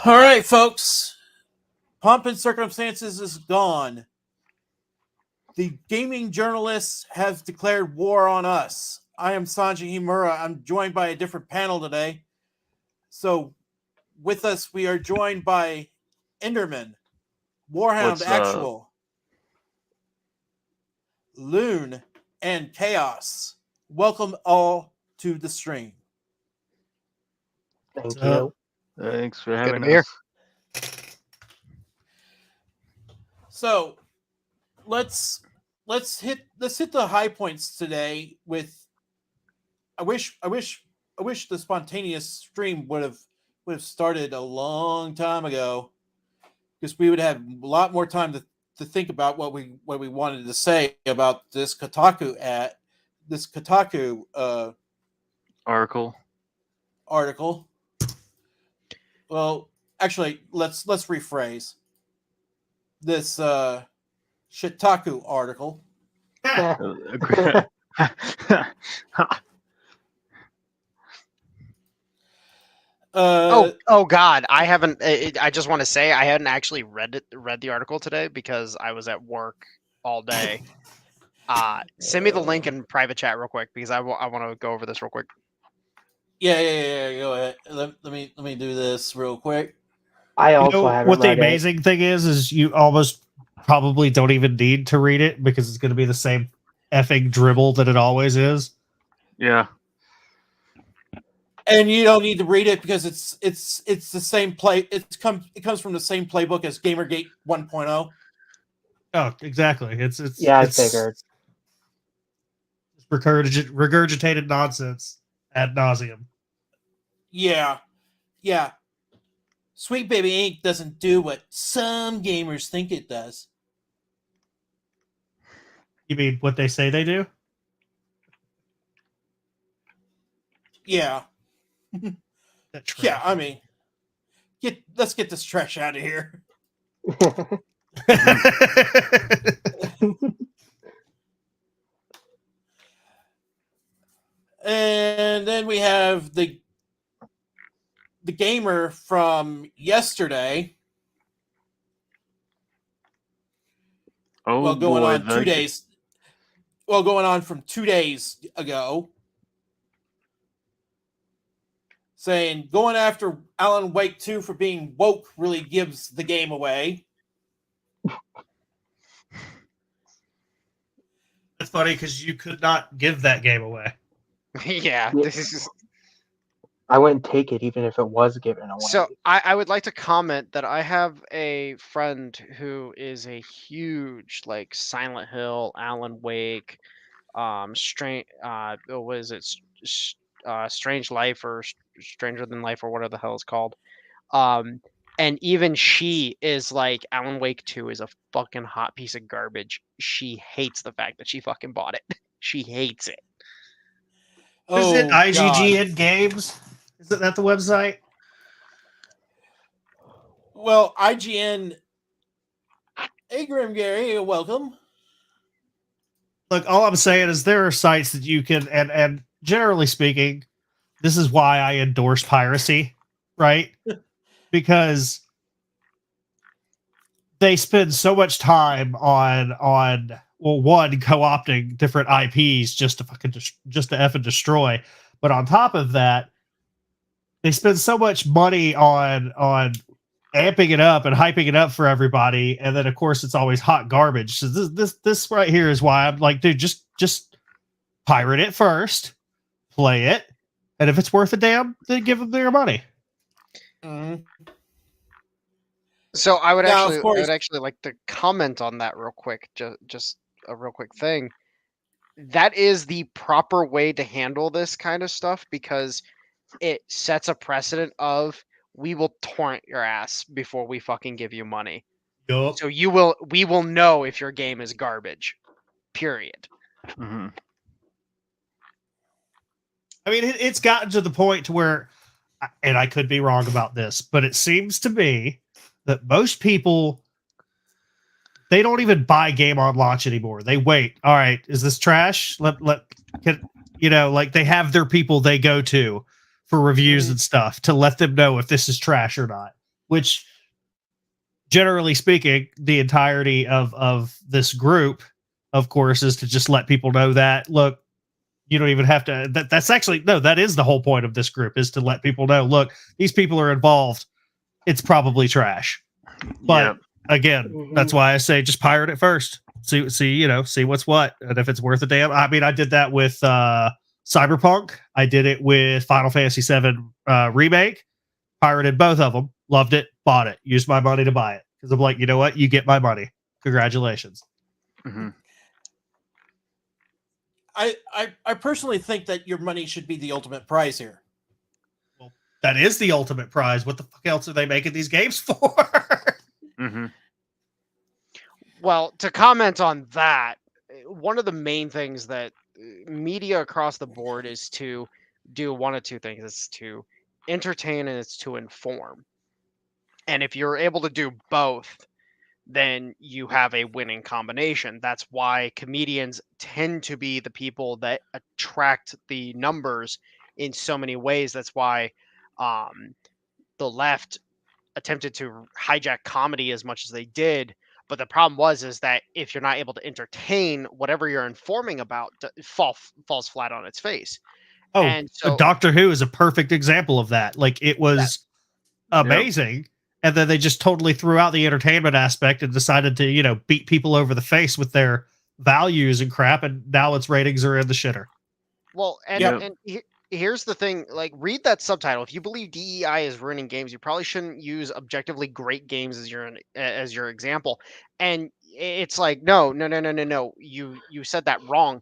All right, folks. Pomp and Circumstances is gone. The gaming journalists have declared war on us. I am Sanji Himura. I'm joined by a different panel today. So, with us, we are joined by Enderman, Warhound Actual, Loon, and Chaos. Welcome all to the stream. Thank you. Thanks for having here. us. So, let's hit the high points today with I wish the spontaneous stream would have started a long time ago, because we would have a lot more time to think about what we wanted to say about this Kotaku Article. Well, actually, let's rephrase this Shitaku article. Oh God! I haven't. I just want to say I hadn't actually read the article today because I was at work all day. Send me the link in private chat real quick because I want to go over this real quick. Yeah. Go ahead. Let me do this real quick. I also haven't what the read it. amazing thing is you almost probably don't even need to read it because it's going to be the same effing dribble that it always is. Yeah. And you don't need to read it because it's the same play. It comes from the same playbook as Gamergate 1.0. Oh, exactly. I it's figured. regurgitated nonsense ad nauseum. Yeah. Sweet Baby Inc. doesn't do what some gamers think it does. You mean what they say they do? Yeah. Yeah, I mean, let's get this trash out of here. And then we have the gamer from yesterday. Oh, going boy, on 2 days. Well, going on from 2 days ago. Saying going after Alan Wake 2 for being woke really gives the game away. That's funny because you could not give that game away. Yeah, this is. I wouldn't take it even if it was given away. So I would like to comment that I have a friend who is a huge Silent Hill, Alan Wake, Strange Life or Stranger Than Life or whatever the hell it's called. And even she is like, Alan Wake 2 is a fucking hot piece of garbage. She hates the fact that she fucking bought it. She hates it. Is it IGN Games? Isn't that the website? Well, IGN. Hey, Grim Gary, welcome. Look, all I'm saying is there are sites that you can, and generally speaking, this is why I endorse piracy, right? Because they spend so much time on co-opting different IPs just to effing destroy, but on top of that, they spend so much money on amping it up and hyping it up for everybody, and then of course it's always hot garbage. So this right here is why I'm like, dude, just pirate it first, play it, and if it's worth a damn, then give them their money. Mm-hmm. So I would actually like to comment on that real quick. Just a real quick thing. That is the proper way to handle this kind of stuff because it sets a precedent of we will torrent your ass before we fucking give you money. Yep. So we will know if your game is garbage. Period. Mm-hmm. I mean, it's gotten to the point to where, and I could be wrong about this, but it seems to me that most people, they don't even buy game on launch anymore. They wait. All right, is this trash? They have their people they go to for reviews and stuff to let them know if this is trash or not. which generally speaking, the entirety of this group, of course, is to just let people know that, look, you don't even have to, that's actually, no, that is the whole point of this group, is to let people know, look, these people are involved. It's probably trash. But Yep. again, that's why I say just pirate it first. See what's what. And if it's worth a damn. I mean, I did that with Cyberpunk. I did it with Final Fantasy VII Remake. Pirated both of them. Loved it. Bought it. Used my money to buy it. Because I'm like, you know what? You get my money. Congratulations. Mhm. I personally think that your money should be the ultimate prize here. That is the ultimate prize. What the fuck else are they making these games for? Mhm. Well, to comment on that, one of the main things that media across the board is to do one of two things. It's to entertain and it's to inform. And if you're able to do both, then you have a winning combination. That's why comedians tend to be the people that attract the numbers in so many ways. That's why the left attempted to hijack comedy as much as they did. But the problem is that if you're not able to entertain, whatever you're informing about falls flat on its face. Oh, And so Doctor Who is a perfect example of that. Like, it was amazing. And then they just totally threw out the entertainment aspect and decided to, beat people over the face with their values and crap. And now its ratings are in the shitter. Well, and here's the thing, like, read that subtitle. If you believe DEI is ruining games, you probably shouldn't use objectively great games as your example. And it's like, no. You said that wrong.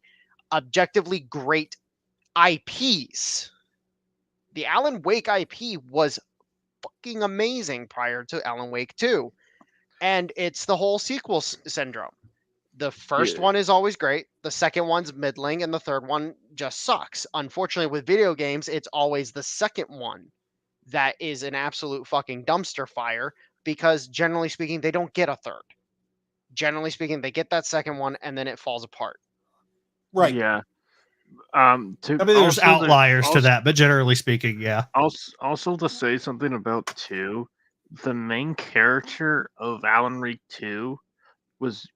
Objectively great IPs. The Alan Wake IP was fucking amazing prior to Alan Wake 2. And it's the whole sequel syndrome. The first one is always great, the second one's middling, and the third one just sucks. Unfortunately, with video games, it's always the second one that is an absolute fucking dumpster fire, because generally speaking, they don't get a third. Generally speaking, they get that second one and then it falls apart. Right. Yeah. I mean, there's outliers to that, but generally speaking, yeah. Also, to say something about 2, the main character of Alan Wake 2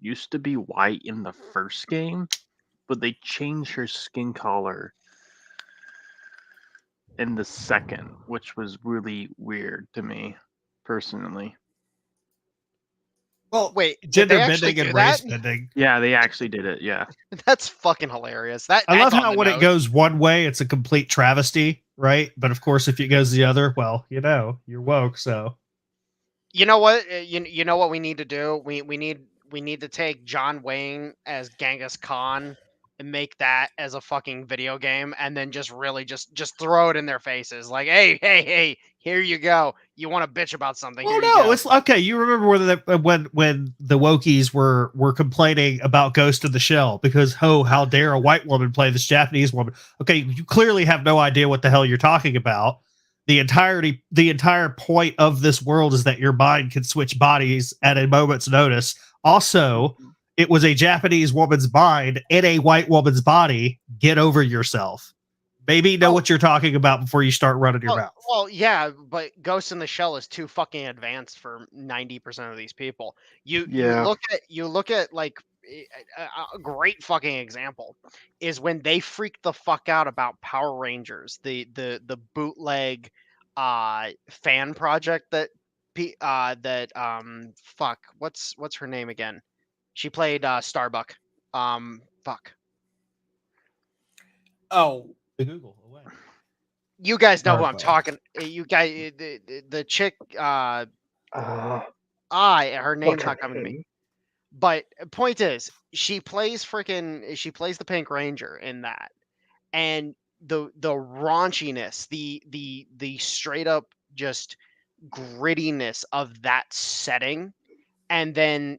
used to be white in the first game, but they changed her skin color in the second, which was really weird to me personally. Well, wait, gender bending and race bending. Yeah, they actually did it. Yeah, that's fucking hilarious. I love how when it goes one way, it's a complete travesty, right? But of course, if it goes the other, well, you're woke. So, you know what? You know what we need to do? We need to take John Wayne as Genghis Khan and make that as a fucking video game, and then just really just throw it in their faces, like, hey, here you go. You want to bitch about something? Oh no, it's okay. You remember when the wokies were complaining about Ghost in the Shell because how dare a white woman play this Japanese woman? Okay, you clearly have no idea what the hell you're talking about. The entire point of this world is that your mind can switch bodies at a moment's notice. Also, it was a Japanese woman's mind in a white woman's body. Get over yourself. Maybe know what you're talking about before you start running your mouth. Well, yeah, but Ghost in the Shell is too fucking advanced for 90% of these people. You look at like a great fucking example is when they freaked the fuck out about Power Rangers, the bootleg fan project that what's her name again? She played Starbuck. Fuck. Oh, Google away. You guys know who I'm talking. You guys, the chick. Her name's not coming to me. But point is, she plays the Pink Ranger in that, and the raunchiness, the straight up just grittiness of that setting, and then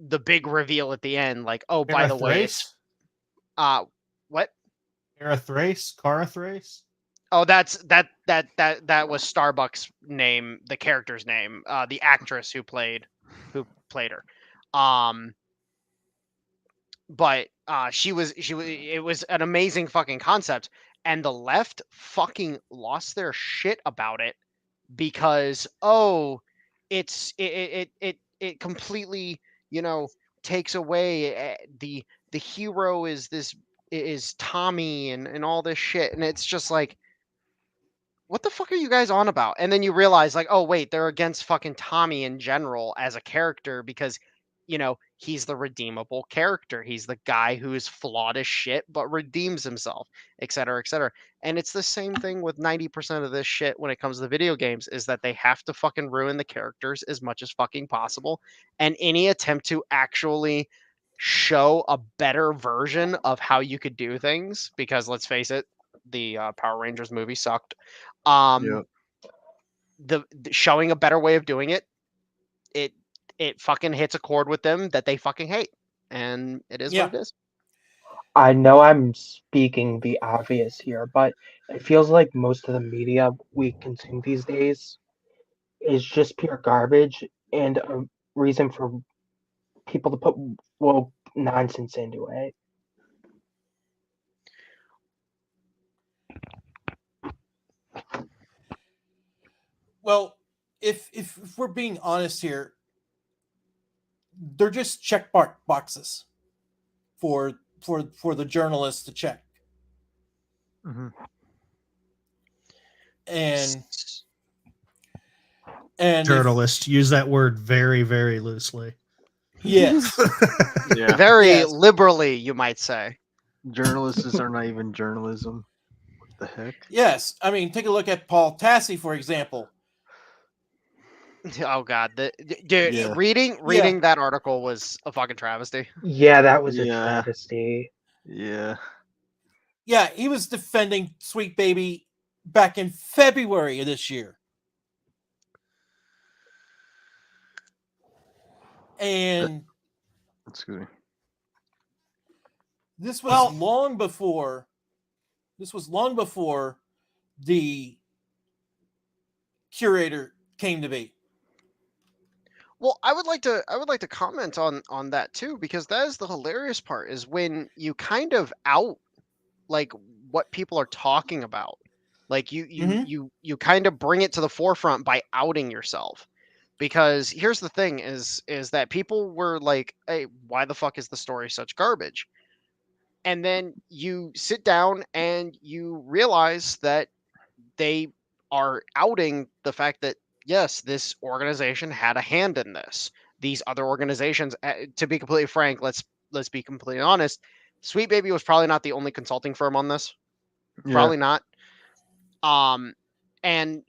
the big reveal at the end, like, oh, by the way, it's what? Cara Thrace? Oh, that was Starbuck's name, the character's name, the actress who played her. But it was an amazing fucking concept, and the left fucking lost their shit about it because it completely, you know, takes away the hero is Tommy and all this shit, and it's just like, what the fuck are you guys on about? And then you realize, like, oh wait, they're against fucking Tommy in general as a character because, you know, he's the redeemable character. He's the guy who is flawed as shit but redeems himself, et cetera, et cetera. And it's the same thing with 90% of this shit when it comes to video games, is that they have to fucking ruin the characters as much as fucking possible. And any attempt to actually show a better version of how you could do things, because let's face it, the Power Rangers movie sucked. Yep. The showing a better way of doing it, it fucking hits a chord with them that they fucking hate, and it is Yeah. what it is. I know I'm speaking the obvious here, but it feels like most of the media we consume these days is just pure garbage and a reason for people to put woke nonsense into it. Well, if we're being honest here, they're just check boxes for the journalists to check. hmm And if- Journalist, use that word very, very loosely. yes. Yeah. Very Yes. liberally, you might say. Journalists are not even journalism. What the heck? Yes. I mean, take a look at Paul Tassi, for example. Oh god, dude, Yeah. reading that article was a fucking travesty. Yeah, that was a Yeah. travesty. Yeah. Yeah, he was defending Sweet Baby back in February of this year. And Excuse me. this was long before the curator came to be. Well, I would like to comment on that too, because that is the hilarious part, is when you kind of out like what people are talking about. Like you kind of bring it to the forefront by outing yourself. Because here's the thing is that people were like, "Hey, why the fuck is the story such garbage?" And then you sit down and you realize that they are outing the fact that yes, this organization had a hand in this. These other organizations, to be completely frank, let's be completely honest, Sweet Baby was probably not the only consulting firm on this. Yeah. Probably not. And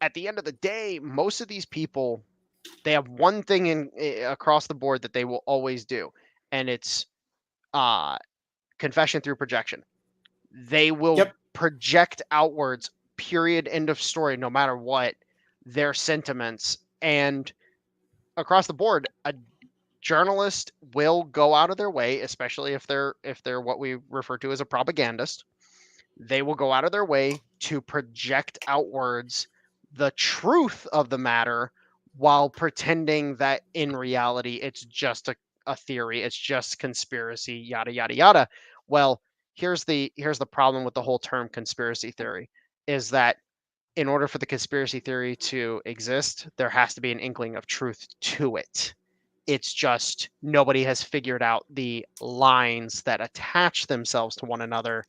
at the end of the day, most of these people, they have one thing across the board that they will always do, and it's confession through projection. They will project outwards, period, end of story, no matter what, their sentiments. And across the board, a journalist will go out of their way, especially if they're what we refer to as a propagandist. They will go out of their way to project outwards the truth of the matter while pretending that in reality it's just a theory, it's just conspiracy, yada yada yada. Well, here's the problem with the whole term conspiracy theory, is that in order for the conspiracy theory to exist, there has to be an inkling of truth to it. It's just nobody has figured out the lines that attach themselves to one another.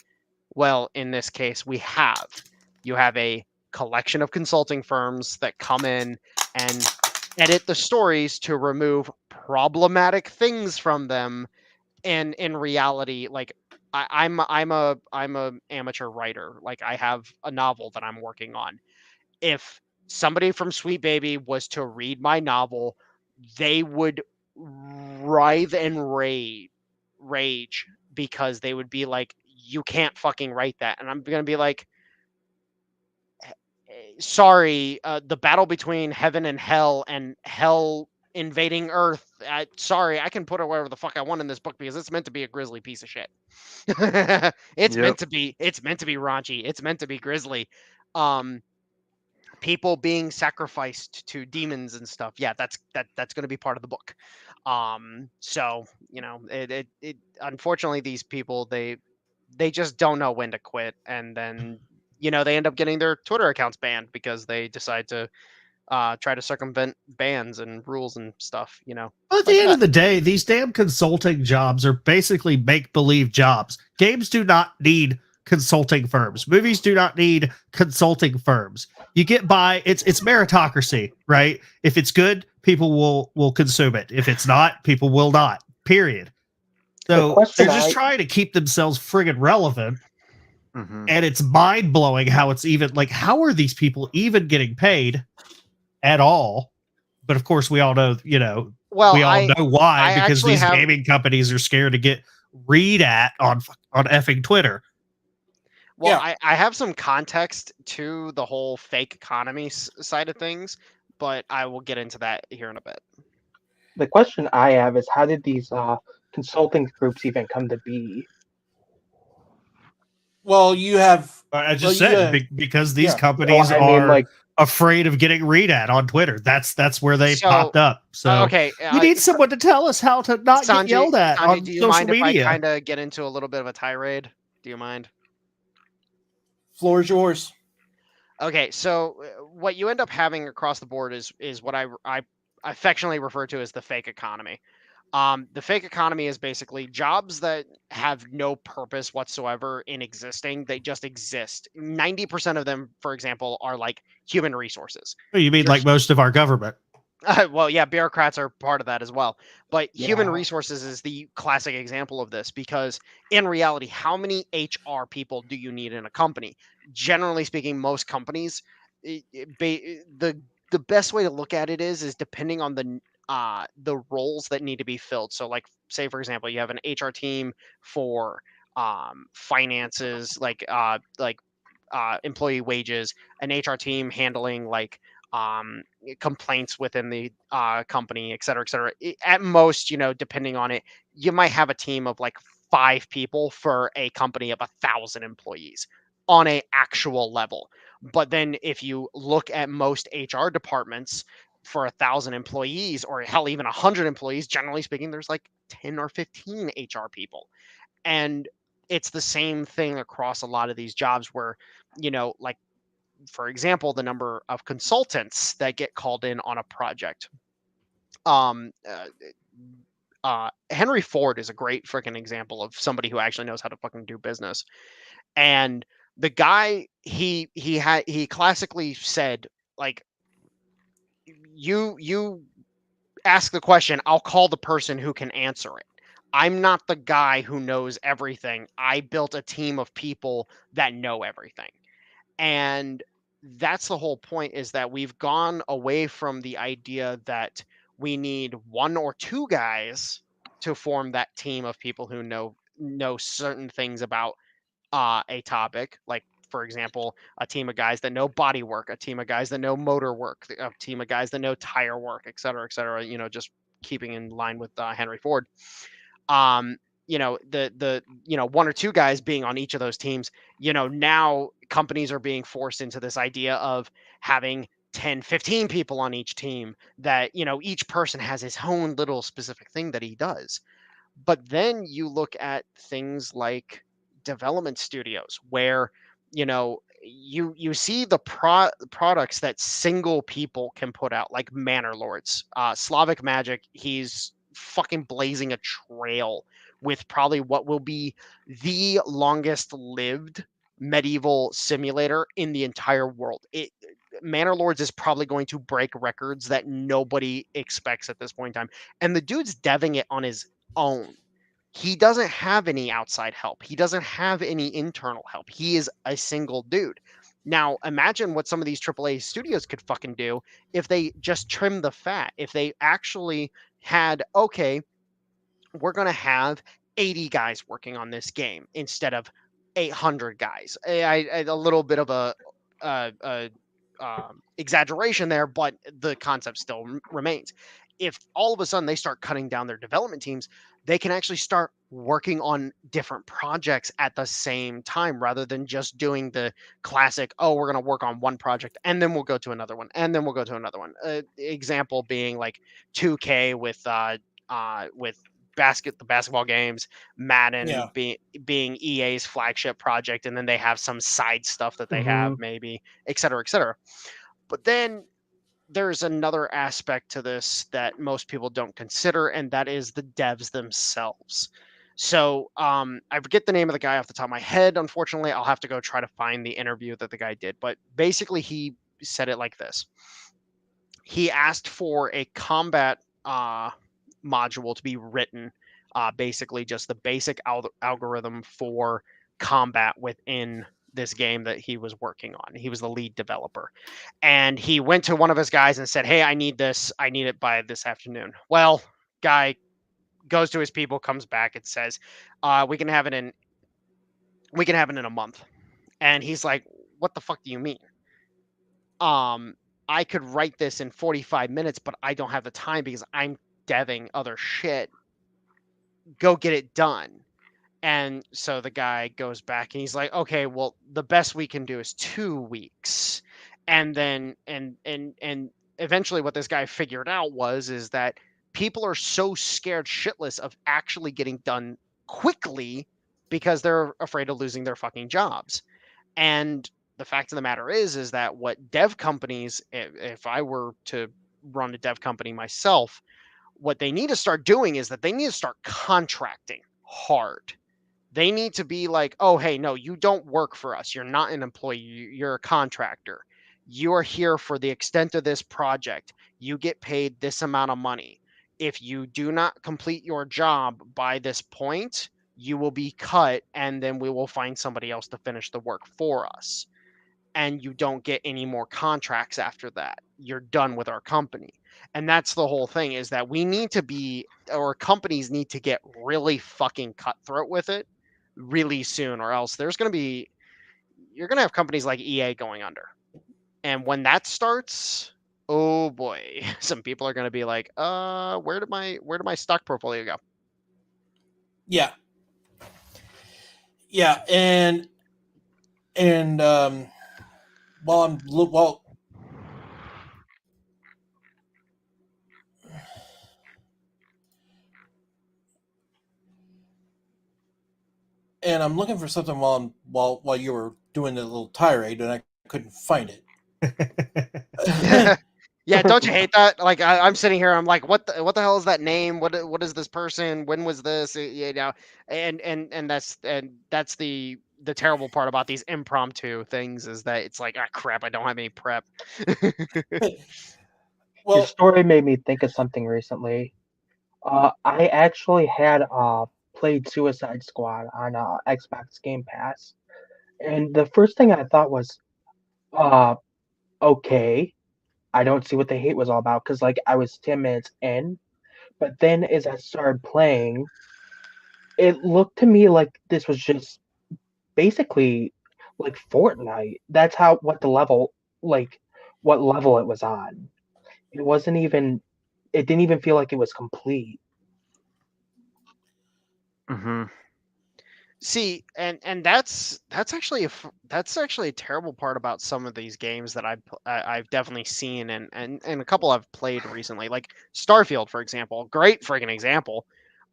Well, in this case, you have a collection of consulting firms that come in and edit the stories to remove problematic things from them. And in reality, like I'm a amateur writer. Like I have a novel that I'm working on. If somebody from Sweet Baby was to read my novel, they would writhe and rage because they would be like, you can't fucking write that. And I'm gonna be like, sorry, the battle between heaven and hell invading Earth. Sorry, I can put whatever the fuck I want in this book because it's meant to be a grisly piece of shit. It's meant to be raunchy. It's meant to be grisly. People being sacrificed to demons and stuff. Yeah, that's going to be part of the book. So you know, it unfortunately these people they just don't know when to quit, and then they end up getting their Twitter accounts banned because they decide to try to circumvent bans and rules and stuff. But at the like end that. of the day, these damn consulting jobs are basically make-believe jobs. Games do not need consulting firms. Movies do not need consulting firms. You get by, it's meritocracy, right? If it's good, people will consume it. If it's not, people will not. Period. So question they're just I- trying to keep themselves friggin' relevant. Mhm. And it's mind-blowing how it's even like, how are these people even getting paid at all? But of course, we all know, Well, we all know why, I because actually these have- gaming companies are scared to get read at on effing Twitter. Well, Yeah. I have some context to the whole fake economy side of things, but I will get into that here in a bit. The question I have is, how did these consulting groups even come to be? Well, you have I just Well, said yeah. because these Yeah. companies So, I mean, are like, afraid of getting read at on Twitter. That's where they So, popped up. So okay, we need someone to tell us how to not get yelled at Sanjay, on do you social mind if I media. kind of get into a little bit of a tirade? Do you mind? floor is yours. Okay, so what you end up having across the board is what I affectionately refer to as the fake economy. The fake economy is basically jobs that have no purpose whatsoever in existing. They just exist. 90% of them, for example, are like human resources. You mean You're like most of our government? Well, yeah, bureaucrats are part of that as well. But human Yeah. resources is the classic example of this because in reality, how many HR people do you need in a company? Generally speaking, most companies, the best way to look at it is depending on the roles that need to be filled. So, like, say for example, you have an HR team for finances, like employee wages, an HR team handling like complaints within the company, et cetera, et cetera. At most, depending on it, you might have a team of like 5 people for a company of 1,000 employees on a actual level. But then if you look at most HR departments for 1,000 employees, or hell, even 100 employees, generally speaking, there's like 10 or 15 HR people. And it's the same thing across a lot of these jobs where, like, for example, the number of consultants that get called in on a project. Henry Ford is a great freaking example of somebody who actually knows how to fucking do business. And the guy, he classically said, like, you ask the question, I'll call the person who can answer it. I'm not the guy who knows everything. I built a team of people that know everything. And that's the whole point, is that we've gone away from the idea that we need 1 or 2 guys to form that team of people who know certain things about a topic. Like, for example, a team of guys that know body work, a team of guys that know motor work, a team of guys that know tire work, et cetera, just keeping in line with Henry Ford. The 1 or 2 guys being on each of those teams, now companies are being forced into this idea of having 10, 15 people on each team that, each person has his own little specific thing that he does. But then you look at things like development studios where, you see the products that single people can put out, like Manor Lords, Slavic Magic. He's fucking blazing a trail with probably what will be the longest lived medieval simulator in the entire world. Manor Lords is probably going to break records that nobody expects at this point in time. And the dude's deving it on his own. He doesn't have any outside help. He doesn't have any internal help. He is a single dude. Now, imagine what some of these AAA studios could fucking do if they just trim the fat. If they actually had, okay, we're going to have 80 guys working on this game instead of 800 guys. A little bit of a exaggeration there, but the concept still remains. If all of a sudden they start cutting down their development teams, they can actually start working on different projects at the same time, rather than just doing the classic, oh, we're going to work on one project and then we'll go to another one and then we'll go to another one. Example being like 2K with the basketball games, Madden Yeah. being EA's flagship project, and then they have some side stuff that they Mhm. have, maybe, et cetera, et cetera. But then there's another aspect to this that most people don't consider, and that is the devs themselves. So I forget the name of the guy off the top of my head. Unfortunately, I'll have to go try to find the interview that the guy did. But basically, he said it like this. He asked for a combat module to be written, basically just the basic algorithm for combat within this game that he was working on. He was the lead developer. And he went to one of his guys and said, "Hey, I need this. I need it by this afternoon." Well, guy goes to his people, comes back and says, we can have it in a month." And he's like, "What the fuck do you mean? I could write this in 45 minutes, but I don't have the time because I'm deving other shit. Go get it done." And so the guy goes back and he's like, "Okay, well, the best we can do is 2 weeks." And then and eventually what this guy figured out is that people are so scared shitless of actually getting done quickly because they're afraid of losing their fucking jobs. And the fact of the matter is that what dev companies, if I were to run a dev company myself, what they need to start doing is that they need to start contracting hard. They need to be like, "Oh, hey, no, you don't work for us. You're not an employee. You're a contractor. You are here for the extent of this project. You get paid this amount of money. If you do not complete your job by this point, you will be cut, and then we will find somebody else to finish the work for us. And you don't get any more contracts after that. You're done with our company." And that's the whole thing, is that we need to be, or companies need to get really fucking cutthroat with it really soon, or else you're going to have companies like EA going under. And when that starts, oh boy, some people are going to be like, where did my stock portfolio go? Yeah. Yeah, and while and I'm looking for something while you were doing the little tirade, and I couldn't find it. Yeah, don't you hate that? Like I'm sitting here, I'm like, what the hell is that name? What is this person? When was this? You know, and that's the terrible part about these impromptu things, is that it's like, ah, crap, I don't have any prep. Your Well, story made me think of something recently. I actually had played Suicide Squad on Xbox Game Pass, and the first thing I thought was, okay, I don't see what the hate was all about, because like I was 10 minutes in, but then as I started playing, it looked to me like this was just basically like Fortnite. That's what level it was on. It wasn't even. It didn't even feel like it was complete. Mm-hmm. See, and that's actually a terrible part about some of these games that I've definitely seen, and a couple I've played recently, like Starfield, for example. Great friggin' example.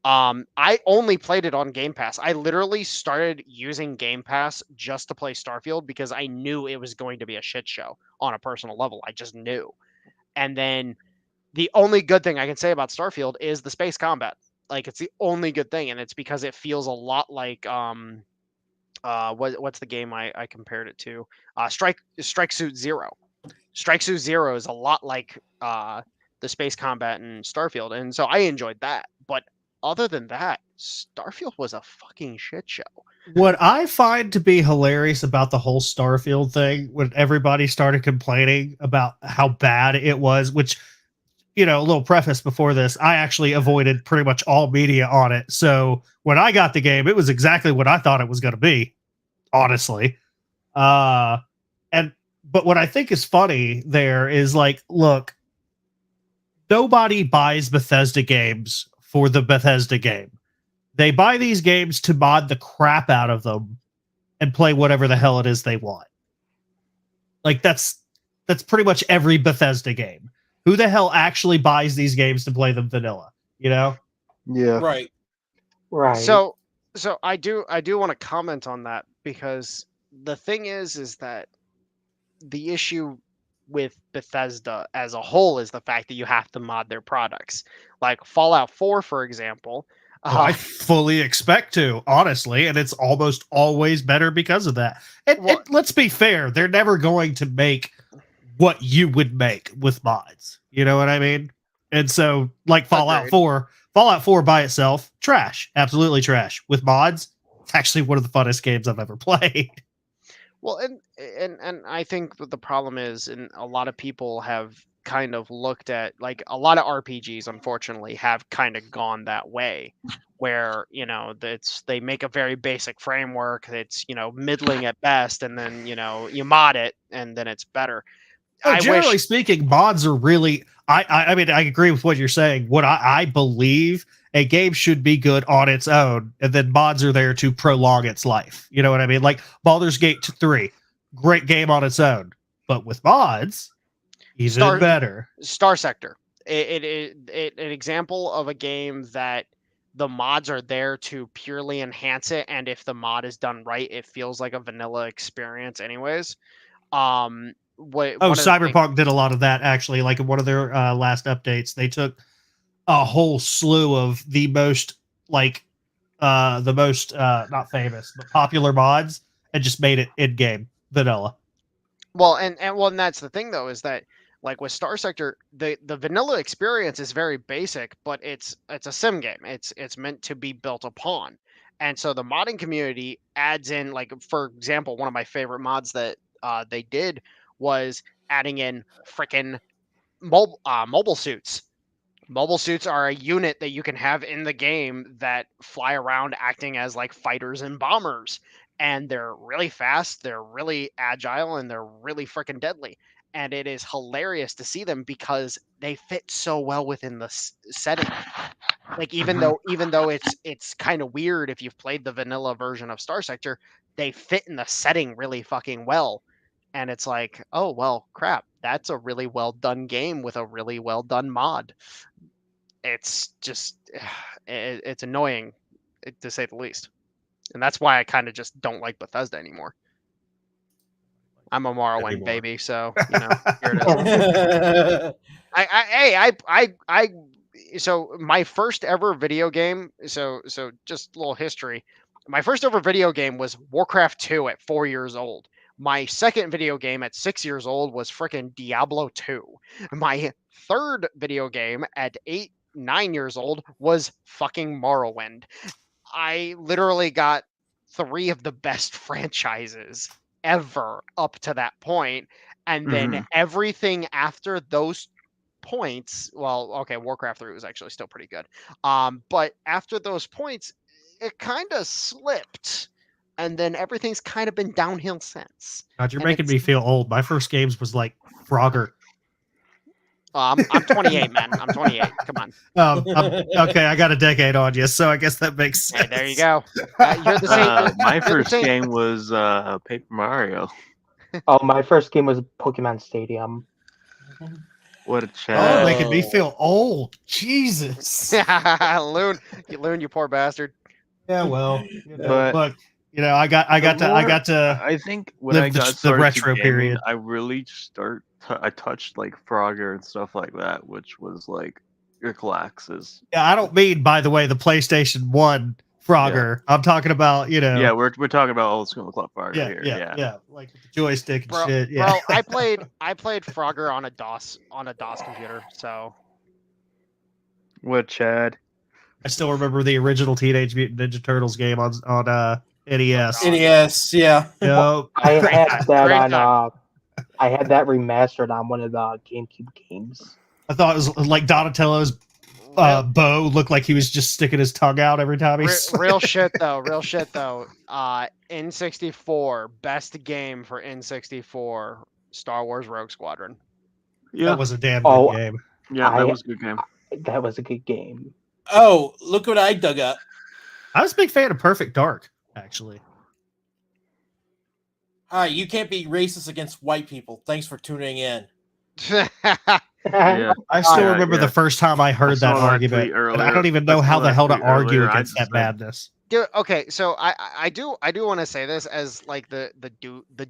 I only played it on Game Pass. I literally started using Game Pass just to play Starfield because I knew it was going to be a shit show on a personal level. I just knew. And then the only good thing I can say about Starfield is the space combat. Like, it's the only good thing, and it's because it feels a lot like what's the game I compared it to? Strike Suit Zero. Strike Suit Zero is a lot like the space combat in Starfield, and so I enjoyed that. But other than that, Starfield was a fucking shit show. What I find to be hilarious about the whole Starfield thing, when everybody started complaining about how bad it was, which, you know, a little preface before this, I actually avoided pretty much all media on it. So when I got the game, it was exactly what I thought it was going to be, honestly. But what I think is funny there is, like, look, nobody buys Bethesda games for the Bethesda game. They buy these games to mod the crap out of them and play whatever the hell it is they want. Like, that's pretty much every Bethesda game. Who the hell actually buys these games to play them vanilla? You know? Yeah. Right. Right. So I do want to comment on that, because the thing is that the issue with Bethesda as a whole is the fact that you have to mod their products. Like Fallout 4, for example. I fully expect to, honestly, and it's almost always better because of that. And Well- let's be fair, they're never going to make what you would make with mods. You know what I mean? And so, like Agreed. Fallout 4 by itself, trash, absolutely trash. With mods, it's actually one of the funnest games I've ever played. Well, and I think that the problem is, and a lot of people have kind of looked at, like, a lot of RPGs, unfortunately, have kind of gone that way, where they make a very basic framework that's middling at best, and then you mod it, and then it's better. I Generally wish. speaking, mods are really. I mean, I agree with what you're saying. What I believe a game should be good on its own, and then mods are there to prolong its life. You know what I mean? Like Baldur's Gate 3, great game on its own, but with mods, even better. Star Sector, an example of a game that the mods are there to purely enhance it, and if the mod is done right, it feels like a vanilla experience anyways. Cyberpunk did a lot of that, actually. Like in one of their last updates, they took a whole slew of the most not famous but popular mods and just made it in-game vanilla. Well, and that's the thing, though, is that, like, with Star Sector, the vanilla experience is very basic, but it's a sim game. It's meant to be built upon. And so the modding community adds in, like, for example, one of my favorite mods that they did was adding in frickin' mobile suits. Mobile suits are a unit that you can have in the game that fly around acting as, like, fighters and bombers. And they're really fast, they're really agile, and they're really freaking deadly. And it is hilarious to see them because they fit so well within the setting. Like, even though it's kind of weird if you've played the vanilla version of Star Sector, they fit in the setting really fucking well. And it's like, oh, well, crap, that's a really well done game with a really well done mod. It's just, it's annoying, to say the least. And that's why I kind of just don't like Bethesda anymore. I'm a Morrowind baby, so here it is. So my first ever video game. So just a little history. My first ever video game was Warcraft 2 at 4 years old. My second video game at 6 years old was frickin' Diablo 2. My third video game at 9 years old was fucking Morrowind. I literally got 3 of the best franchises ever up to that point, and then everything after those points, well, okay, Warcraft 3 was actually still pretty good, but after those points, it kind of slipped, and then everything's kind of been downhill since. God, you're making me feel old. My first games was like Frogger. I'm 28, man. I'm 28. Come on. Okay, I got a decade on you, so I guess that makes sense. Hey, there you go. You're the same. My first game was Paper Mario. Oh, my first game was Pokemon Stadium. What a chat. Oh, making me feel old. Jesus. Loon, you poor bastard. Yeah, well, But look, I got to. I think when live I got the started retro gaming, period. I really I touched like Frogger and stuff like that, which was like your Galaxis. Yeah, I don't mean, by the way, the PlayStation 1 Frogger. I'm talking about, Yeah, we're talking about old school Club Frogger here. Yeah, like the joystick and Bro, shit. Yeah. Bro, I played Frogger on a DOS computer, so. What, Chad? I still remember the original Teenage Mutant Ninja Turtles game on NES. NES, yeah. Yep. I had that Great on. time. I had that remastered on one of the GameCube games. I thought it was like Donatello's bow looked like he was just sticking his tongue out every time he Real shit though. N64, best game for N64, Star Wars Rogue Squadron. Yeah, That was a damn good game. yeah, that was a good game. That was a good game. Oh, look what I dug up. I was a big fan of Perfect Dark, actually. Hi, you can't be racist against white people. Thanks for tuning in. Yeah. I still Yeah, remember yeah. the first time I heard that saw that argument, tweet and I earlier. don't even I know how saw the that hell to tweet argue earlier. I against that just, like, madness. Dude, okay, so I do want to say this as like the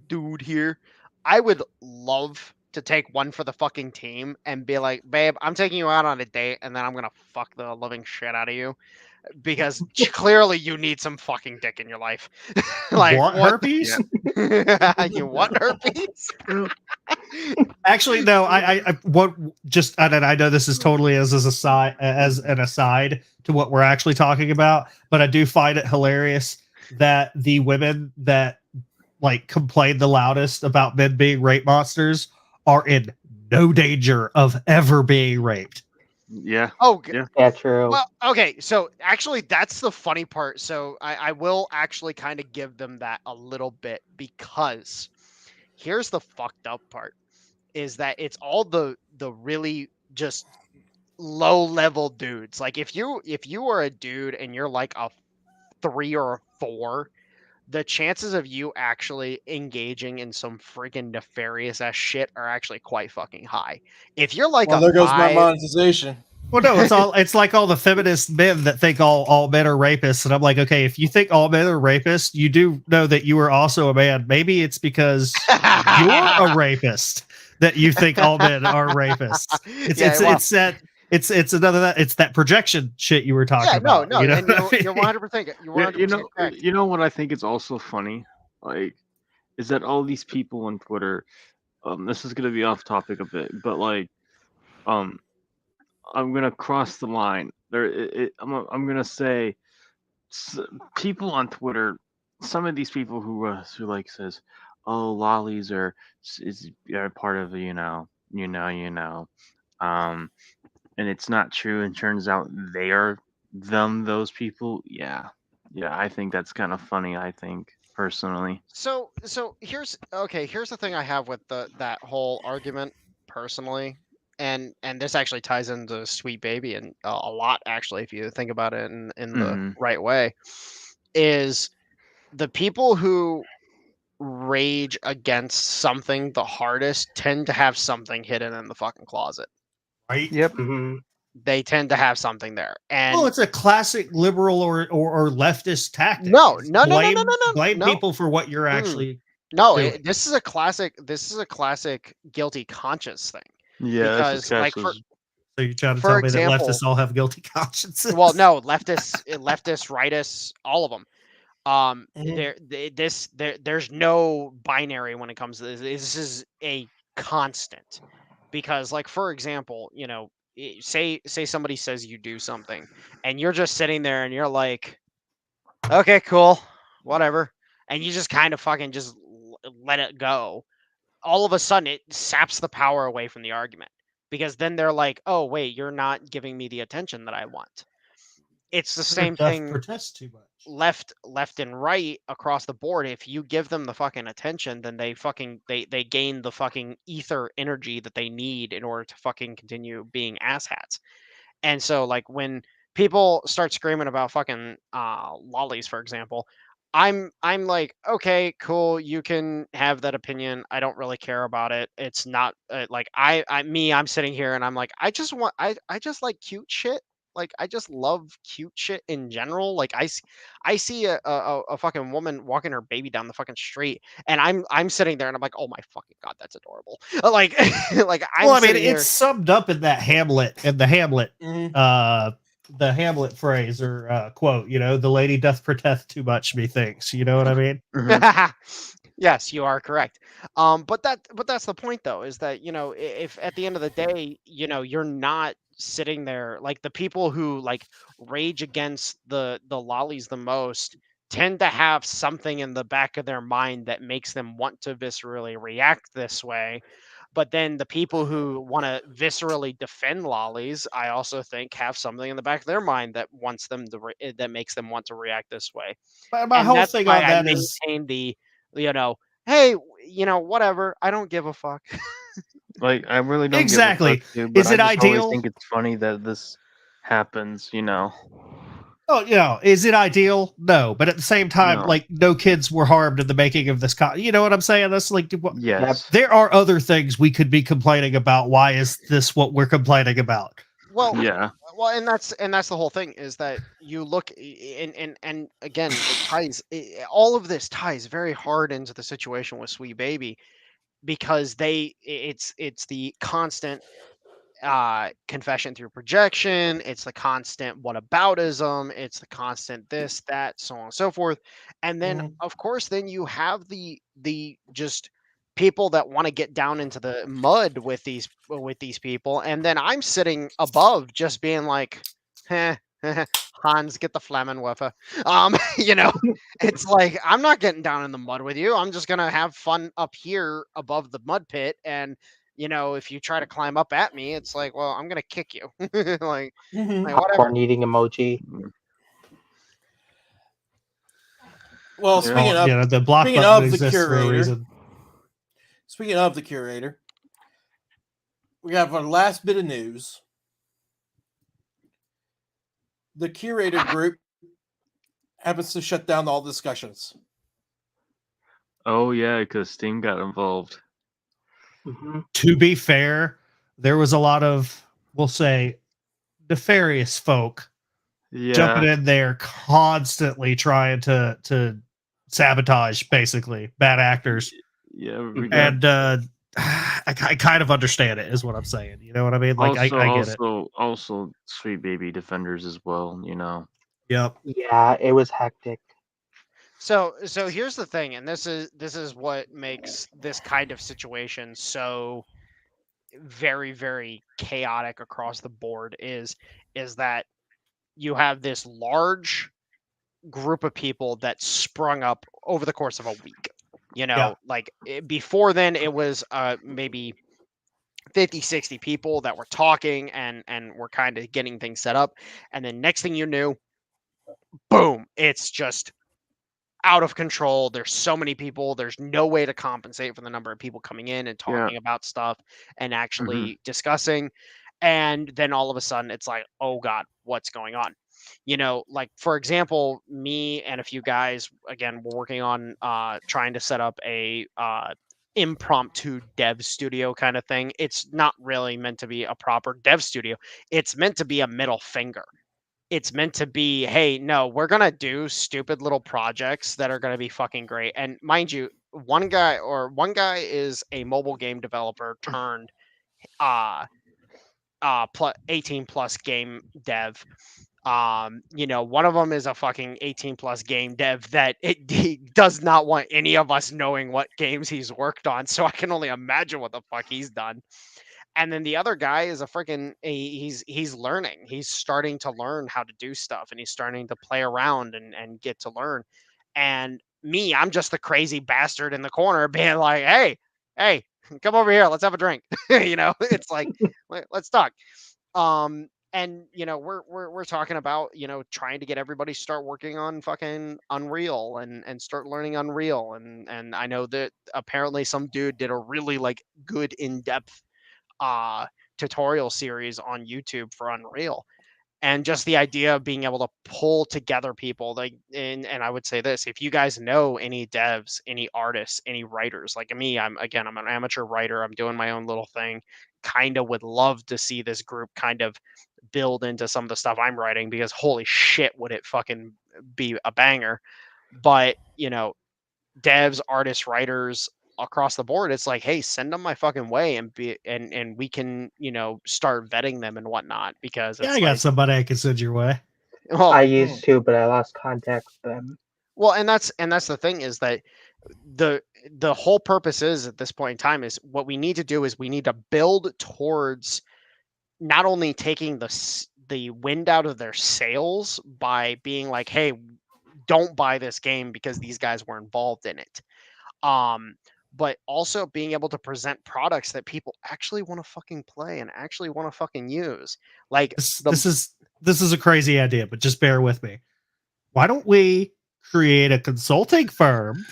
dude here. I would love to take one for the fucking team and be like, babe, I'm taking you out on a date, and then I'm gonna fuck the living shit out of you because clearly you need some fucking dick in your life. Like What, what? herpes? You want herpes? Actually, no. I what just and I know this is totally as an aside to what we're actually talking about, but I do find it hilarious that the women that like complain the loudest about men being rape monsters are in no danger of ever being raped. Yeah. Oh, Yeah. Yeah, true. well, okay, so actually that's the funny part. So I will actually kind of give them that a little bit because here's the fucked up part is that it's all the really just low level dudes. Like if you are a dude and you're like a 3 or a 4, the chances of you actually engaging in some freaking nefarious ass shit are actually quite fucking high. If you're like Well, a there goes my 5, monetization. Well, no, it's like all the feminist men that think all men are rapists, and I'm like, okay, if you think all men are rapists, you do know that you are also a man. Maybe it's because you're a rapist that you think all men are rapists. It's Yeah, well, it's that projection shit you were talking yeah, no, about. no, You know and what I you're mean? 100% you're Yeah, 100% correct. you know what I think is also funny, like, is that all these people on Twitter. This is gonna be off topic a bit, but like, um, I'm gonna cross the line. I'm gonna say, people on Twitter. Some of these people who like says, "Oh, lollies are part of um, and it's not true, and turns out they are those people." Yeah, I think that's kind of funny. I think personally. So here's here's the thing I have with that whole argument personally, and this actually ties into Sweet Baby and a lot actually if you think about it in the Mhm. right way, is the people who rage against something the hardest tend to have something hidden in the fucking closet. Right? Yep. Mhm. They tend to have something there, and Well, it's a classic liberal or leftist tactic. no, Is no, no, no, no, blame no, no, blame no. people for what you're actually No, doing. this is a classic. This is a classic guilty conscience thing. Yeah, that's just Because, like, casual. So you're trying to for tell me that example, leftists all have guilty consciences? well, no, leftists, rightists, all of them. Mhm. There's no binary when it comes to this. This is a constant, because, like, for example, say somebody says you do something, and you're just sitting there and you're like, okay, cool, whatever, and you just kind of fucking just let it go. All of a sudden it saps the power away from the argument, because then they're like, oh wait, you're not giving me the attention that I want. It's the same Death thing protests too much. left and right across the board. If you give them the fucking attention, then they gain the fucking ether energy that they need in order to fucking continue being asshats. And so, like, when people start screaming about fucking lollies, for example, I'm like, okay, cool, you can have that opinion. I don't really care about it. It's not like I'm sitting here and I'm like, I just like cute shit. Like, I just love cute shit in general. Like, I see a fucking woman walking her baby down the fucking street, and I'm sitting there and I'm like, oh my fucking god, that's adorable. Like, like I'm Well, I mean, sitting here. it's summed up in that Mhm. the Hamlet phrase or quote. You know, the lady doth protest too much, methinks. You know what I mean? Mhm. Yes, you are correct. But that's the point though, is that, if at the end of the day, you're not sitting there, like, the people who, like, rage against the lollies the most tend to have something in the back of their mind that makes them want to viscerally react this way. But then the people who want to viscerally defend lollies, I also think, have something in the back of their mind that wants them that makes them want to react this way. My And whole that's thing why on I that is maintain you know, hey, whatever, I don't give a fuck. Like, I really don't exactly. give a fuck, dude, but Is I it just always ideal? think it's funny that this happens. Oh, is it ideal? No, but at the same time, No. like, no kids were harmed in the making of this. You know what I'm saying? That's like, Yes. there are other things we could be complaining about. Why is this what we're complaining about? Well, Yeah. well, and that's the whole thing is that you look and again, all of this ties very hard into the situation with Sweet Baby because it's the constant confession through projection, it's the constant whataboutism, it's the constant this, that, so on and so forth. And then Mhm. of course then you have the just people that want to get down into the mud with these people. And then I'm sitting above just being like, Hans, get the Flammenwerfer. It's like I'm not getting down in the mud with you. I'm just gonna have fun up here above the mud pit, and if you try to climb up at me, it's like, well, I'm gonna kick you. like, Mhm. whatever. Popcorn eating emoji. Well, Yeah. speaking of The block speaking button of the exists for a curator. reason. Speaking of the curator, we have our last bit of news. The curator group happens to shut down all discussions. Oh yeah, because Steam got involved. Hmm. To be fair, there was a lot of, we'll say, nefarious folk jumping Yeah. in there constantly trying to sabotage, basically, bad actors. Yeah. We got And I kind of understand it, is what I'm saying. You know what I mean? Like, I get it. also Sweet Baby Defenders as well. Yep. Yeah, it was hectic. So here's the thing, and this is what makes this kind of situation so very, very chaotic across the board is that you have this large group of people that sprung up over the course of a week. Yeah. Like before then it was maybe 50, 60 people that were talking and were kind of getting things set up. And then next thing you knew, boom, it's just out of control. There's so many people. There's no way to compensate for the number of people coming in and talking about stuff and actually discussing. And then all of a sudden it's like, oh God, what's going on? Like for example, me and a few guys, again, we're working on trying to set up a impromptu dev studio kind of thing. It's not really meant to be a proper dev studio. It's meant to be a middle finger. It's meant to be, hey, no, we're gonna do stupid little projects that are gonna be fucking great. And mind you, one guy is a mobile game developer turned 18 plus game dev. One of them is a fucking 18 plus game dev that he does not want any of us knowing what games he's worked on. So I can only imagine what the fuck he's done. And then the other guy is a freaking he's learning. He's starting to learn how to do stuff, and he's starting to play around and get to learn. And me, I'm just the crazy bastard in the corner being like, hey, come over here, let's have a drink. It's like, let's talk. And we're talking about trying to get everybody to start working on fucking Unreal and start learning Unreal. And I know that apparently some dude did a really like good in-depth tutorial series on YouTube for Unreal. And just the idea of being able to pull together people, like, and I would say this: if you guys know any devs, any artists, any writers, like me, I'm an amateur writer. I'm doing my own little thing. Kind of would love to see this group kind of build into some of the stuff I'm writing, because holy shit, would it fucking be a banger. But devs, artists, writers across the board, it's like, hey, send them my fucking way and we can start vetting them and whatnot, because Yeah, it's I got like, somebody I can send your way. well, I used to, but I lost contact with them. well, and that's the thing, is that the whole purpose is at this point in time is what we need to do is we need to build towards not only taking the wind out of their sails by being like, hey, don't buy this game because these guys were involved in it. But also being able to present products that people actually want to fucking play and actually want to fucking use. Like This is a crazy idea, but just bear with me. Why don't we create a consulting firm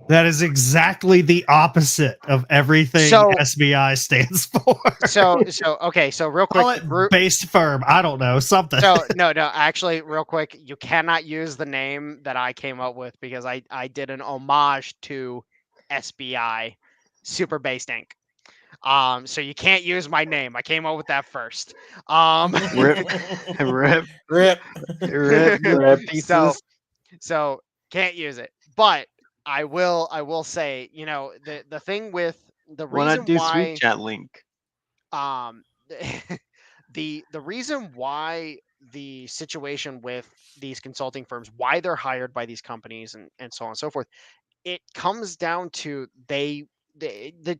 That is exactly the opposite of everything So- SBI stands for. So okay, so real quick, Call it based firm. I don't know, something. so no, actually, real quick, you cannot use the name that I came up with because I did an homage to SBI, Super Based Inc. So you can't use my name. I came up with that first. Rip. Rip. Rip. Rip. Rip. so Pieces. so can't use it. But I will say, you know, the thing with the Why not reason do why Sweet Chat link? um the reason why the situation with these consulting firms, why they're hired by these companies and so on and so forth, it comes down to the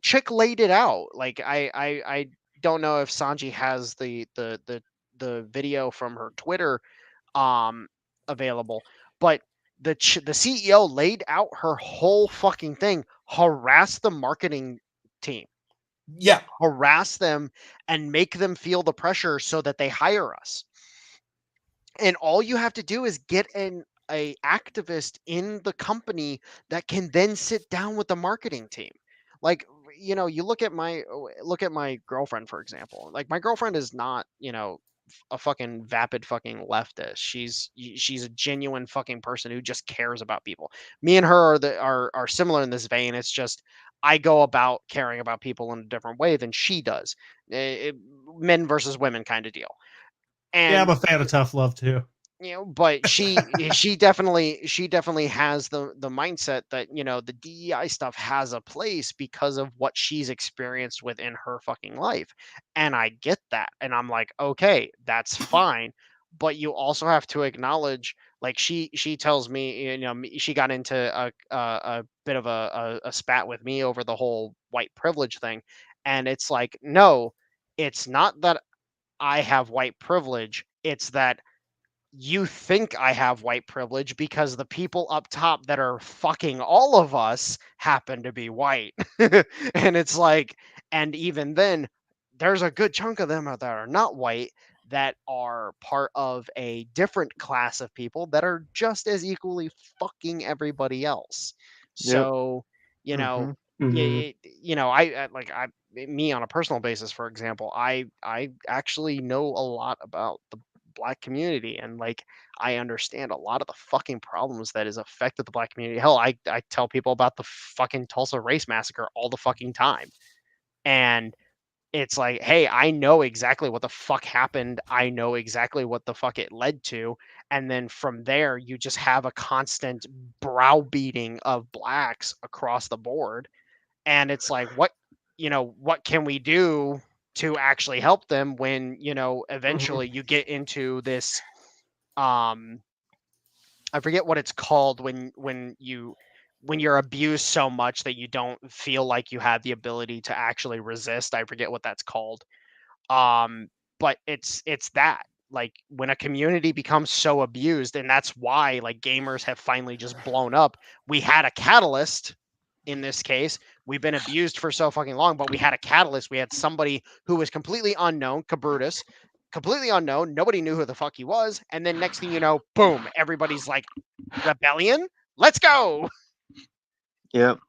chick laid it out. Like I don't know if Sanji has the video from her Twitter available, but the CEO laid out her whole fucking thing, harass the marketing team, Yeah. harass them and make them feel the pressure so that they hire us. And all you have to do is get a activist in the company that can then sit down with the marketing team. Like, you know, you look at my girlfriend, for example. Like, my girlfriend is not, you know, a fucking vapid fucking leftist. She's a genuine fucking person who just cares about people. Me and her are similar in this vein. It's just I go about caring about people in a different way than she does. Men versus women kind of deal. And Yeah, I'm a fan of tough love too. you know, but she definitely has the mindset that, you know, the DEI stuff has a place because of what she's experienced within her fucking life. And I get that. And I'm like, okay, that's fine. But you also have to acknowledge, like, she tells me, you know, she got into a bit of a spat with me over the whole white privilege thing. And it's like, no, it's not that I have white privilege. It's that you think I have white privilege because the people up top that are fucking all of us happen to be white. And it's like, and even then, there's a good chunk of them that are not white that are part of a different class of people that are just as equally fucking everybody else. Yep. So, you know, Mhm. you know, I me on a personal basis, for example, I actually know a lot about the Black community, and like I understand a lot of the fucking problems that has affected the Black community. Hell, I tell people about the fucking Tulsa race massacre all the fucking time. And it's like, hey, I know exactly what the fuck happened. I know exactly what the fuck it led to. And then from there, you just have a constant browbeating of Blacks across the board. And it's like, what, you know, what can we do to actually help them when, you know, eventually you get into this I forget what it's called when you're abused so much that you don't feel like you have the ability to actually resist. I forget what that's called. But it's that, like, when a community becomes so abused, and that's why, like, gamers have finally just blown up. We had a catalyst in this case. We've been abused for so fucking long, but we had a catalyst. We had somebody who was completely unknown, Kabrutus, completely unknown. Nobody knew who the fuck he was. And then next thing you know, boom, everybody's like, rebellion? Let's go. Yep.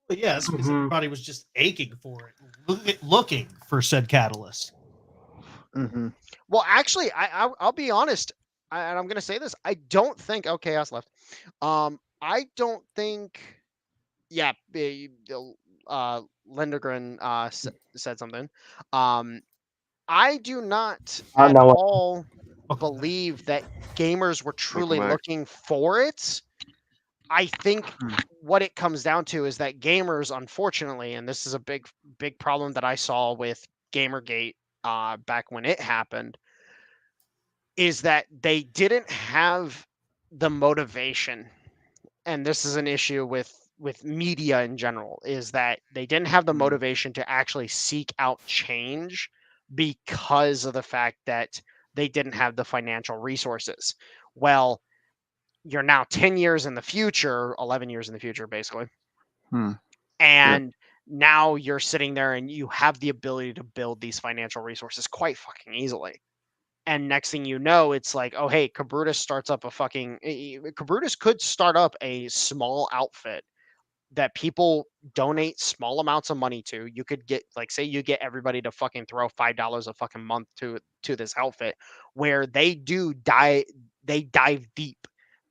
But yeah, it's because Mhm. everybody was just aching for it, looking for said catalyst. Mm-hmm. Well, actually, I'll be honest, and I'm gonna say this. I don't think. Oh, Chaos left. I don't think. Yeah, Lindgren said something. I do not I at know what. all Welcome back. believe that gamers were truly back. looking for it. I think Hmm. what it comes down to is that gamers, unfortunately, and this is a big problem that I saw with Gamergate back when it happened, is that they didn't have the motivation. And this is an issue with media in general, is that they didn't have the Mhm. motivation to actually seek out change because of the fact that they didn't have the financial resources. Well, you're now 10 years in the future, 11 years in the future, basically. Hmm. And now you're sitting there and you have the ability to build these financial resources quite fucking easily. And next thing you know, it's like, oh, hey, Kabrutus starts up a fucking. Kabrutus could start up a small outfit that people donate small amounts of money to. You could get, like, say you get everybody to fucking throw $5 a fucking month to this outfit, where they dive deep.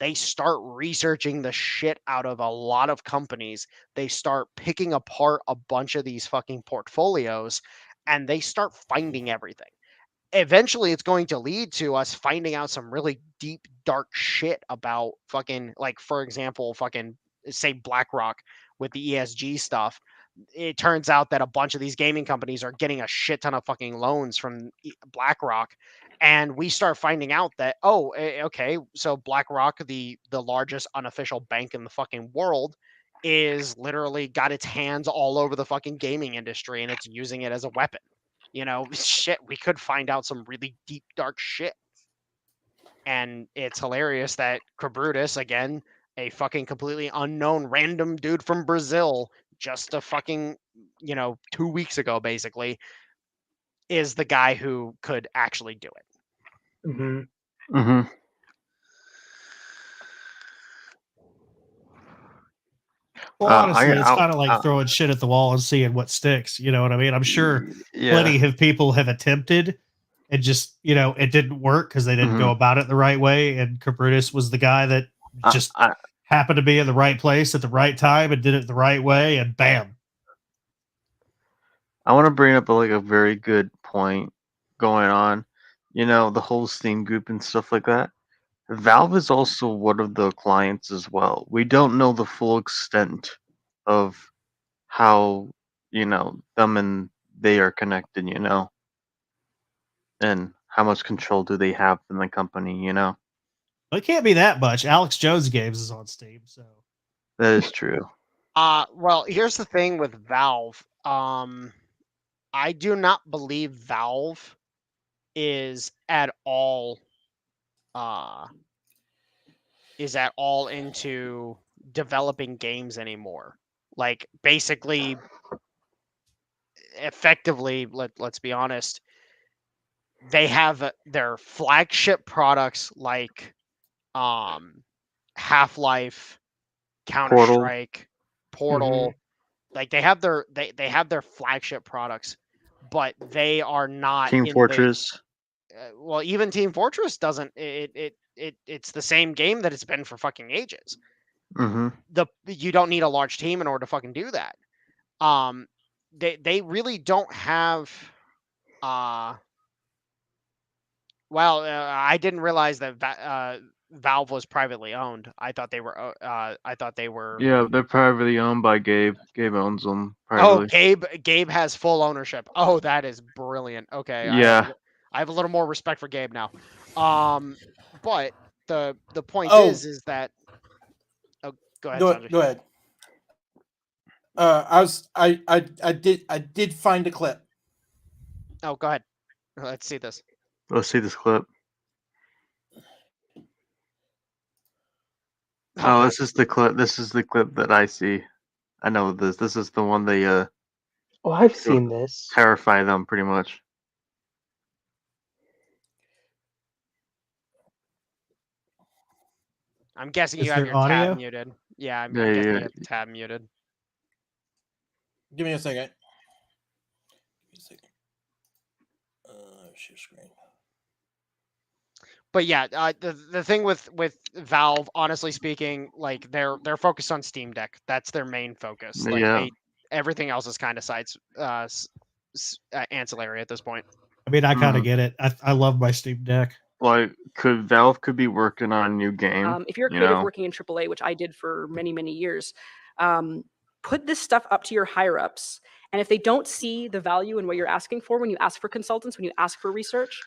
They start researching the shit out of a lot of companies. They start picking apart a bunch of these fucking portfolios, and they start finding everything. Eventually, it's going to lead to us finding out some really deep, dark shit about fucking, like, for example, fucking, say, BlackRock with the ESG stuff. It turns out that a bunch of these gaming companies are getting a shit ton of fucking loans from BlackRock. And we start finding out that, okay, so BlackRock, the largest unofficial bank in the fucking world, is literally got its hands all over the fucking gaming industry, and it's using it as a weapon. Shit, we could find out some really deep, dark shit. And it's hilarious that Crabrutus, again, a fucking completely unknown random dude from Brazil, just a fucking, 2 weeks ago, basically, is the guy who could actually do it. Hmm. Mm-hmm. Well, honestly, it's kind of like throwing shit at the wall and seeing what sticks. You know what I mean? I'm sure plenty of people have attempted and just, it didn't work because they didn't go about it the right way. And Crabrutus was the guy that just happened to be in the right place at the right time and did it the right way, and bam. I want to bring up a very good point going on. The whole Steam group and stuff like that. Valve is also one of the clients as well. We don't know the full extent of how, them and they are connected, and how much control do they have in the company, Well, it can't be that much. Alex Jones Games is on Steam, so. That is true. Well, here's the thing with Valve. I do not believe Valve is at all into developing games anymore. Like, basically, effectively, let's be honest, they have their flagship products like Half-Life, Counter-Strike, Portal. Like, they have their flagship products, but they are not Team Fortress. Well, even Team Fortress doesn't. It's the same game that it's been for fucking ages. Mm-hmm. You don't need a large team in order to fucking do that. They really don't have. Well, I didn't realize that Valve was privately owned. I thought they were. Yeah, they're privately owned by Gabe. Gabe owns them privately. Oh, Gabe has full ownership. Oh, that is brilliant. Okay. Yeah. I have a little more respect for Gabe now. But the point is that. Oh, go ahead, Sanjay. Go ahead. I did find a clip. Oh, go ahead. Let's see this. Let's see this clip. Oh, this is the clip. This is the clip that I see. I know this. This is the one they Oh, I've seen this. Terrify them pretty much. I'm guessing Is you have there your tab audio? muted. Yeah, I'm guessing you have the tab muted. Give me a second. Share screen. But yeah, the thing with Valve, honestly speaking, like they're focused on Steam Deck. That's their main focus. Like everything else is kind of ancillary at this point. I mean, I kind of get it. I love my Steam Deck. Like, Valve could be working on a new game. If you're a creative working in AAA, which I did for many, many years, put this stuff up to your higher ups. And if they don't see the value in what you're asking for when you ask for consultants, when you ask for research,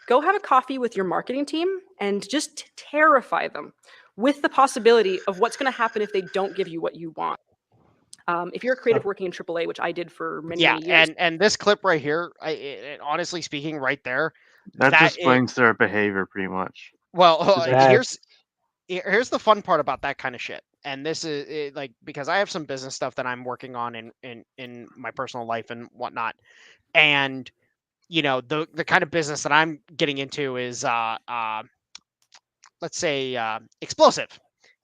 go have a coffee with your marketing team and just terrify them with the possibility of what's going to happen if they don't give you what you want. If you're a creative working in AAA, which I did for many, many years. and this clip right here, honestly speaking, right there, that explains their behavior pretty much. Well, here's the fun part about that kind of shit. And this is like, because I have some business stuff that I'm working on in my personal life and whatnot. And, the kind of business that I'm getting into is, let's say, explosive.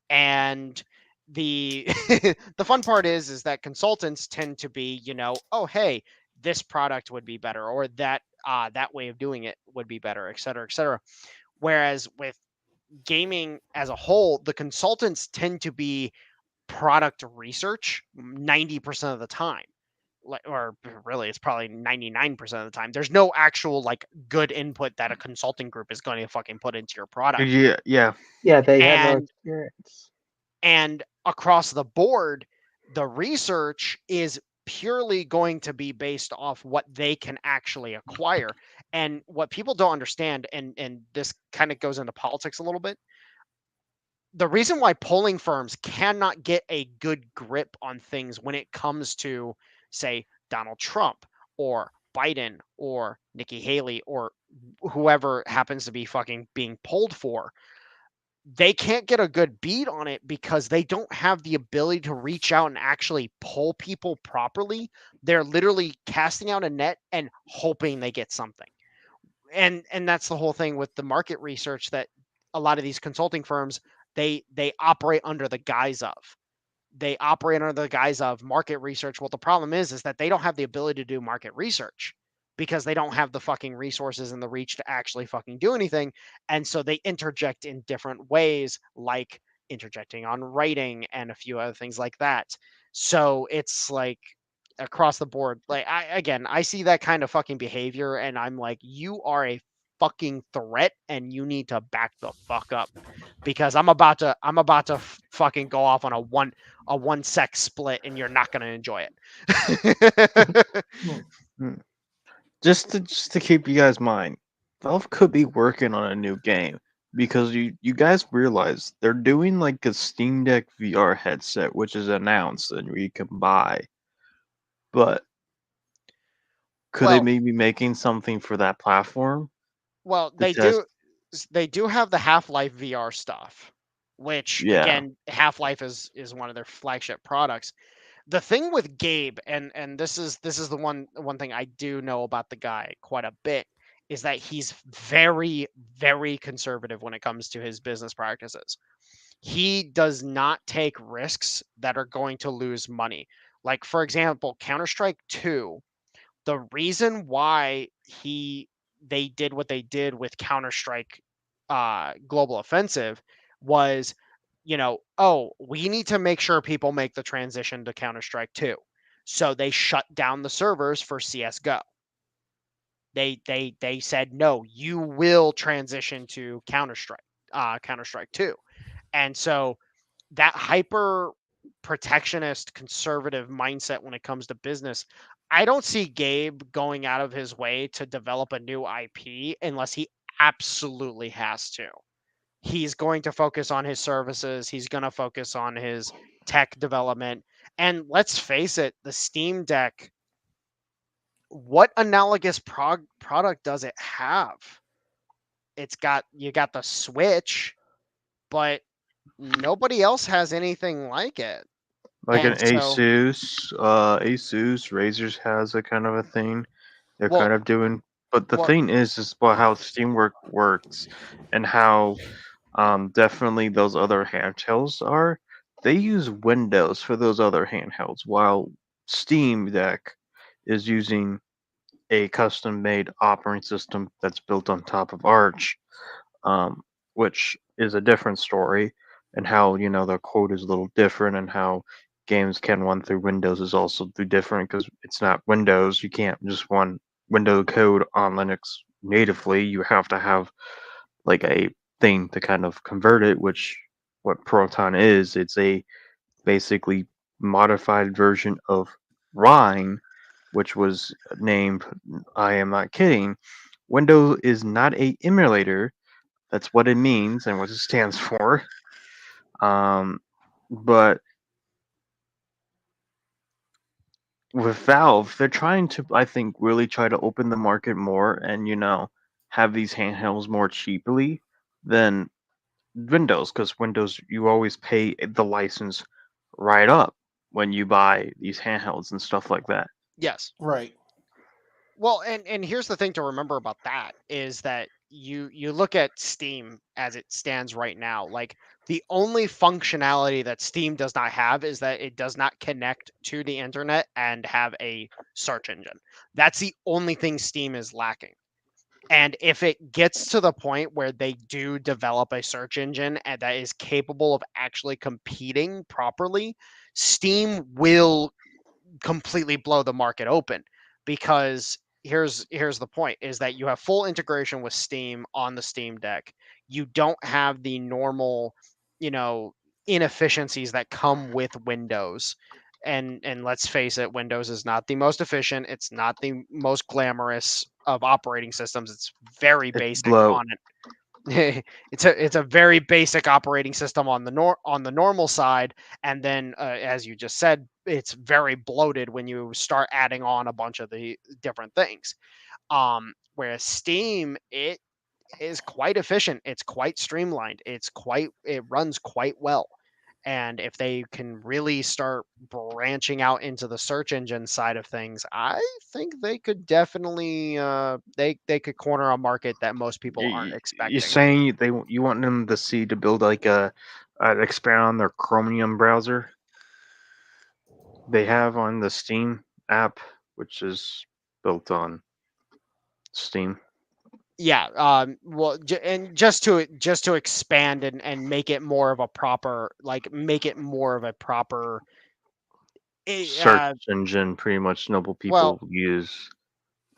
And the the fun part is that consultants tend to be, oh hey, this product would be better, or that that way of doing it would be better, et cetera, et cetera. Whereas with gaming as a whole, the consultants tend to be product research 90% of the time. Or really, it's probably 99% of the time. There's no actual like good input that a consulting group is going to fucking put into your product. Yeah. Yeah, they have no And experience. and across the board, the research is purely going to be based off what they can actually acquire. And what people don't understand, and this kind of goes into politics a little bit, the reason why polling firms cannot get a good grip on things when it comes to, say, Donald Trump or Biden or Nikki Haley or whoever happens to be fucking being polled for, they can't get a good beat on it because they don't have the ability to reach out and actually poll people properly. They're literally casting out a net and hoping they get something. And that's the whole thing with the market research, that a lot of these consulting firms, they operate under the guise of. They operate under the guise of market research. Well, the problem is that they don't have the ability to do market research because they don't have the fucking resources and the reach to actually fucking do anything. And so they interject in different ways, like interjecting on writing and a few other things like that. So it's like across the board. Like I see that kind of fucking behavior and I'm like, you are a fucking threat and you need to back the fuck up, because I'm about to fucking go off on a one sec split and you're not going to enjoy it. Just to keep you guys in mind, Valve could be working on a new game because you guys realize they're doing like a Steam Deck VR headset, which is announced and you can buy. But could they Well- maybe making something for that platform? Well, to they test- do have the Half-Life VR stuff, which Yeah. again, Half-Life is one of their flagship products. The thing with Gabe, and this is the one thing I do know about the guy quite a bit, is that he's very, very conservative when it comes to his business practices. He does not take risks that are going to lose money. Like, for example, Counter-Strike 2, the reason why they did what they did with Counter-Strike Global Offensive was, we need to make sure people make the transition to Counter-Strike 2. So they shut down the servers for CS:GO. They said, no, you will transition to Counter-Strike 2. And so that hyper protectionist conservative mindset when it comes to business, I don't see Gabe going out of his way to develop a new IP unless he absolutely has to. He's going to focus on his services. He's going to focus on his tech development. And let's face it, the Steam Deck, what analogous product does it have? You got the Switch, but nobody else has anything like it. Like an And so- Asus, Razors has a kind of a thing. They're Well- kind of doing, but the well- thing is about how Steam works and how definitely those other handhelds are. They use Windows for those other handhelds, while Steam Deck is using a custom-made operating system that's built on top of Arch, which is a different story, and how the code is a little different, and how games can run through Windows is also different because it's not Windows. You can't just run Windows code on Linux natively. You have to have like a thing to kind of convert it, which what Proton is. It's a basically modified version of Rhine, which was named, I am not kidding, Windows is not a emulator. That's what it means and what it stands for. But with Valve, they're trying to, I think, really try to open the market more and, have these handhelds more cheaply than Windows, because Windows, you always pay the license right up when you buy these handhelds and stuff like that. Yes. Right. Well, and here's the thing to remember about that is that you look at Steam as it stands right now, like the only functionality that Steam does not have is that it does not connect to the internet and have a search engine. That's the only thing Steam is lacking. And if it gets to the point where they do develop a search engine and that is capable of actually competing properly, Steam will completely blow the market open, because here's the point is that you have full integration with Steam on the Steam Deck. You don't have the normal, inefficiencies that come with Windows. And let's face it, Windows is not the most efficient. It's not the most glamorous of operating systems. It's very It's basic bloat. on it. It's a very basic operating system on the normal side, and then as you just said, it's very bloated when you start adding on a bunch of the different things. Whereas Steam, it is quite efficient. It's quite streamlined. It runs quite well. And if they can really start branching out into the search engine side of things, I think they could definitely they could corner a market that most people aren't You're expecting. saying you want them to build like expand on their Chromium browser they have on the Steam app, which is built on Steam. Yeah, well, and just to expand and make it more of a proper, Search engine, pretty much noble well, people use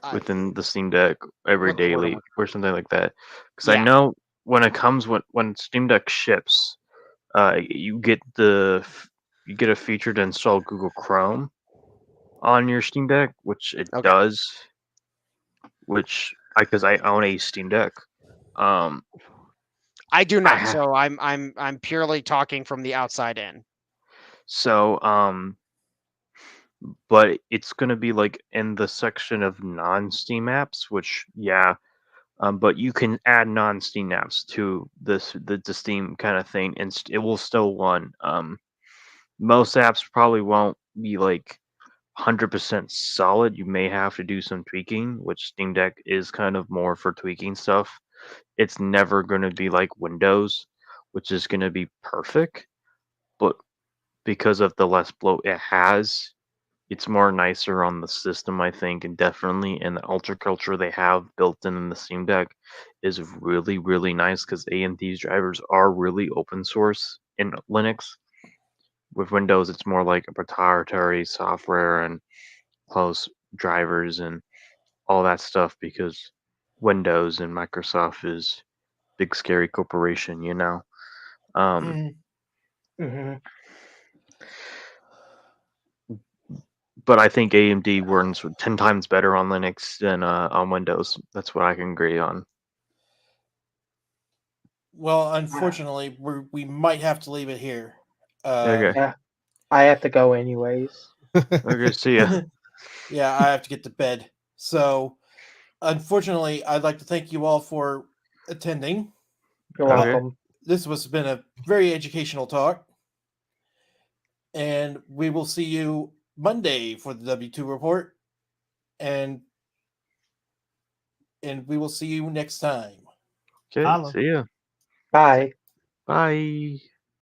uh, within the Steam Deck every what's the word I'm daily looking or something like that. Because I Yeah. know when it comes when Steam Deck ships, you get a feature to install Google Chrome on your Steam Deck, which it Okay. does. Which because I own a Steam Deck. I do not, ha- so I'm purely talking from the outside in. So but it's gonna be like in the section of non-Steam apps, which but you can add non-Steam apps to the Steam kind of thing, and it will still run. Most apps probably won't be like 100% solid. You may have to do some tweaking, which Steam Deck is kind of more for tweaking stuff. It's never going to be like Windows, which is going to be perfect, but because of the less bloat it has, it's more nicer on the system, I think, and definitely in the Ultra Culture they have built in the Steam Deck is really, really nice because AMD's drivers are really open source in Linux. With Windows, it's more like a proprietary software and close drivers and all that stuff because Windows and Microsoft is big scary corporation, you know. Mm. Hmm. But I think AMD runs 10 times better on Linux than on Windows. That's what I can agree on. Well, unfortunately, we might have to leave it here. Okay. Yeah, I have to go anyways. Okay, see ya. Yeah, I have to get to bed. So, unfortunately, I'd like to thank you all for attending. You're Okay. welcome. This has been a very educational talk. And we will see you Monday for the W2 report. And we will see you next time. Okay, Holla. see ya. Bye. Bye.